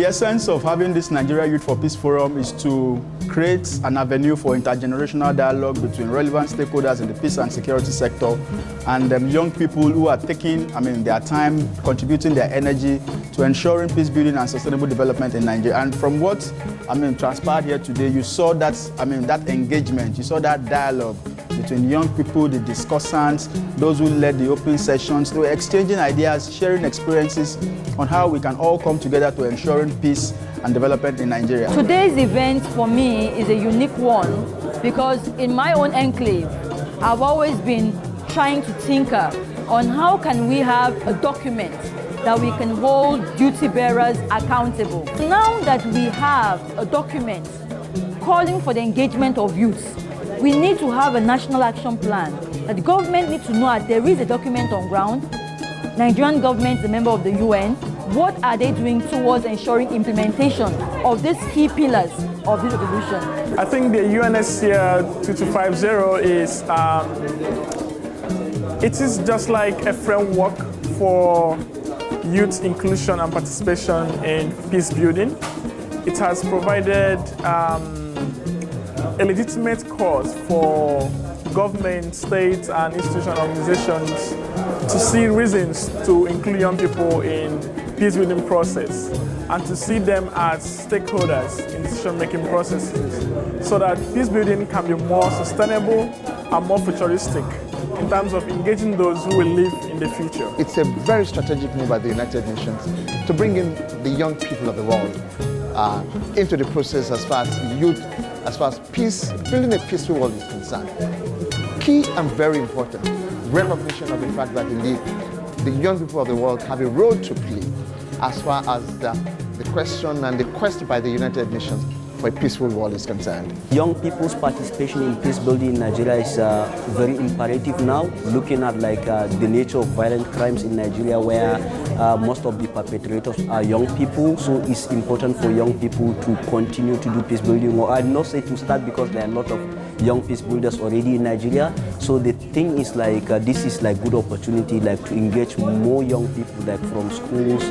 The essence of having this Nigeria Youth for Peace Forum is to create an avenue for intergenerational dialogue between relevant stakeholders in the peace and security sector and young people who are taking their time, contributing their energy to ensuring peace building and sustainable development in Nigeria. And from what transpired here today, you saw that that engagement, you saw that dialogue between young people, the discussants, those who led the open sessions. They were exchanging ideas, sharing experiences on how we can all come together to ensuring peace and development in Nigeria. Today's event for me is a unique one because in my own enclave, I've always been trying to tinker on how can we have a document that we can hold duty bearers accountable. Now that we have a document calling for the engagement of youth, we need to have a national action plan. That the government needs to know that there is a document on ground. Nigerian government is a member of the UN. What are they doing towards ensuring implementation of these key pillars of this resolution? I think the UNSCR 2250 it is just like a framework for youth inclusion and participation in peace building. It has provided a legitimate cause for government, states, and institutional organizations to see reasons to include young people in peace building process and to see them as stakeholders in decision-making processes so that peace building can be more sustainable and more futuristic in terms of engaging those who will live in the future. It's a very strategic move by the United Nations to bring in the young people of the world into the process as far as youth, as far as peace, building a peaceful world is concerned. Key and very important, recognition of the fact that indeed the young people of the world have a role to play as far as the question and the quest by the United Nations for a peaceful world is concerned. Young people's participation in peace building in Nigeria is very imperative now, looking at the nature of violent crimes in Nigeria where most of the perpetrators are young people. So it's important for young people to continue to do peace building. Or I'd not say to start because there are a lot of young peace builders already in Nigeria. So the thing is this is good opportunity to engage more young people from schools,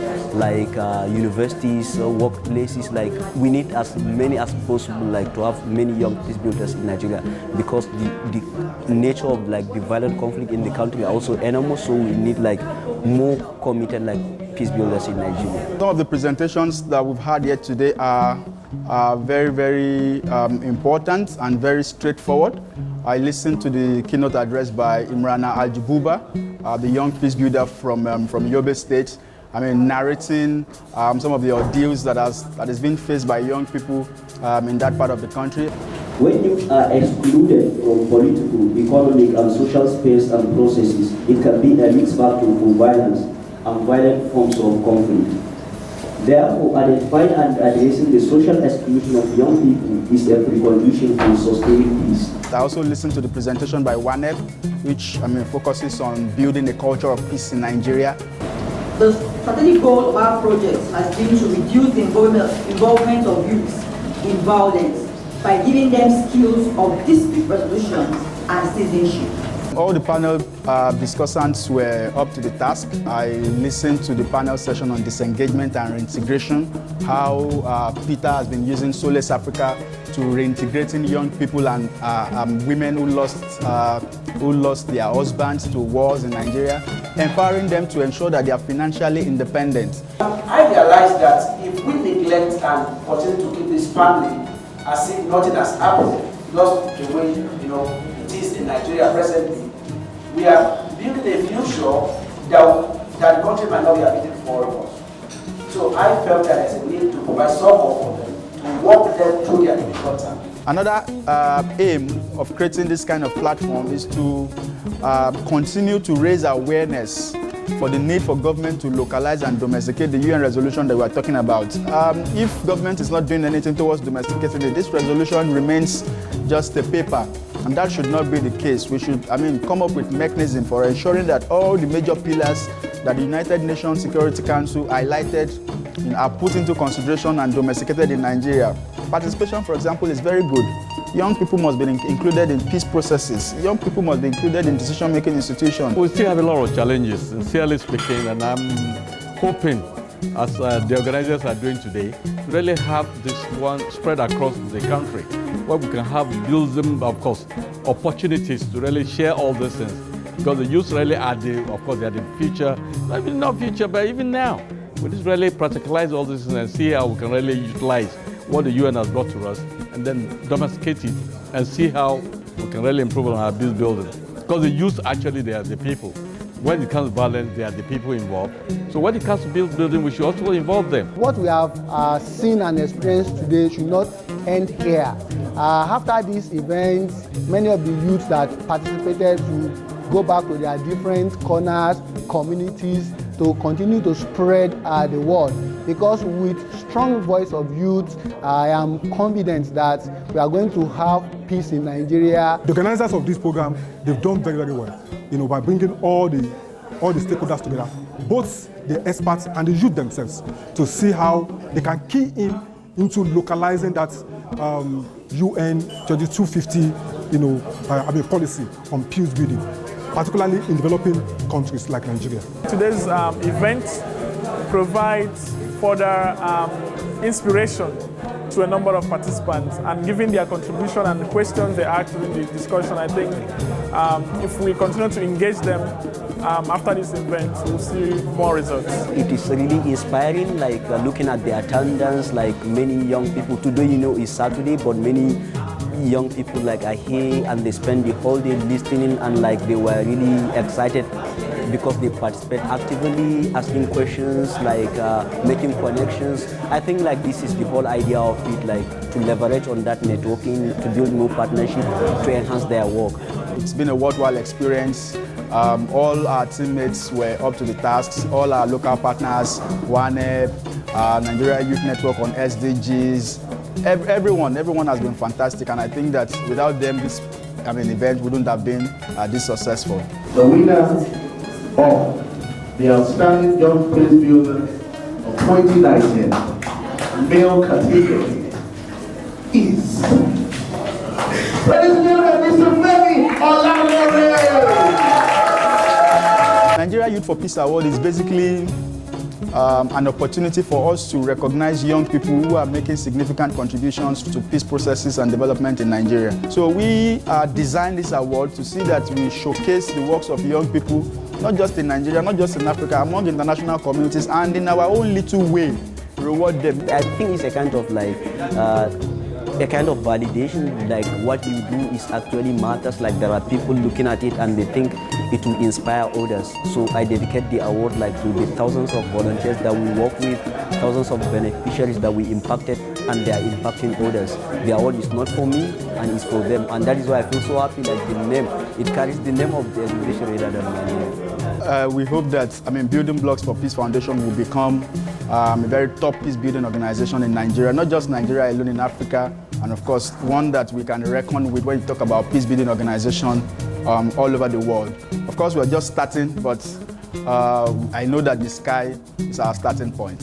universities, workplaces. We need as many as possible to have many young peace builders in Nigeria because the nature of the violent conflict in the country are also enormous. So we need more committed peace builders in Nigeria. Some of the presentations that we've had here today are very, very important and very straightforward. I listened to the keynote address by Imrana Aljibuba, the young peace builder from Yobe State. Narrating some of the ordeals that is being faced by young people in that part of the country. When youth are excluded from political, economic, and social space and processes, it can be a mixed battle for violence and violent forms of conflict. Therefore, identifying and addressing the social exclusion of young people is a precondition for sustaining peace. I also listened to the presentation by WANEP, which focuses on building a culture of peace in Nigeria. The strategic goal of our project has been to reduce the involvement of youth in violence by giving them skills of dispute resolution and citizenship. All the panel discussants were up to the task. I listened to the panel session on disengagement and reintegration, how Peter has been using Solace Africa to reintegrating young people and women who lost their husbands to wars in Nigeria, empowering them to ensure that they are financially independent. I realized that if we neglect and continue to keep this family as if nothing has happened, just the way it is in Nigeria presently, we are building a future that the country might not be able for all of us. So I felt that there's a need to provide support for them, to walk them through their difficult time. Another aim of creating this kind of platform is to continue to raise awareness for the need for government to localize and domesticate the UN resolution that we are talking about. If government is not doing anything towards domesticating it, this resolution remains just a paper, and that should not be the case. We should, come up with mechanism for ensuring that all the major pillars that the United Nations Security Council highlighted are put into consideration and domesticated in Nigeria. Participation, for example, is very good. Young people must be included in peace processes. Young people must be included in decision-making institutions. We still have a lot of challenges, sincerely speaking, and I'm hoping as the organizers are doing today, to really have this one spread across the country, where we can build them, of course, opportunities to really share all these things. Because the youth really are of course, they are the future, not even not future, but even now. We just really practicalize all this and see how we can really utilize what the UN has brought to us and then domesticate it and see how we can really improve on our peace building. Because the youth actually, they are the people. When it comes to violence, they are the people involved. So when it comes to peace building, we should also involve them. What we have seen and experienced today should not end here. After this event, many of the youths that participated to go back to their different corners, communities, to continue to spread the word. Because with strong voice of youth, I am confident that we are going to have peace in Nigeria. The organizers of this program, they've done very, very well, by bringing all the stakeholders together, both the experts and the youth themselves, to see how they can key into localizing that UN 2250, policy on peace building, particularly in developing countries like Nigeria. Today's event provides further inspiration to a number of participants, and given their contribution and the questions they asked during the discussion, I think if we continue to engage them after this event, we'll see more results. It is really inspiring, like looking at the attendance, like many young people. Today, is Saturday, but many young people are here and they spend the whole day listening, and they were really excited because they participate actively, asking questions, making connections. I think this is the whole idea of it, to leverage on that networking, to build more partnership, to enhance their work. It's been a worthwhile experience. All our teammates were up to the tasks. All our local partners, WANEP, Nigeria Youth Network on SDGs, everyone has been fantastic, and I think that without them, this event wouldn't have been this successful. The winner of the Outstanding Young Peacebuilders of 2019 male category is, ladies and gentlemen, Mr. Femi Olamore. Nigeria Youth for Peace Award is basically an opportunity for us to recognize young people who are making significant contributions to peace processes and development in Nigeria. So we designed this award to see that we showcase the works of young people, not just in Nigeria, not just in Africa, among international communities, and in our own little way, reward them. I think it's a kind of validation, what you do is actually matters, there are people looking at it and they think it will inspire others. So I dedicate the award to the thousands of volunteers that we work with, thousands of beneficiaries that we impacted, and they are impacting others. The award is not for me, and it's for them, and that is why I feel so happy that the name, it carries the name of the organization rather than my name. We hope that Building Blocks for Peace Foundation will become a very top peace building organization in Nigeria, not just Nigeria alone, in Africa, and of course one that we can reckon with when you talk about peace building organization all over the world. Of course, we're just starting, but I know that the sky is our starting point.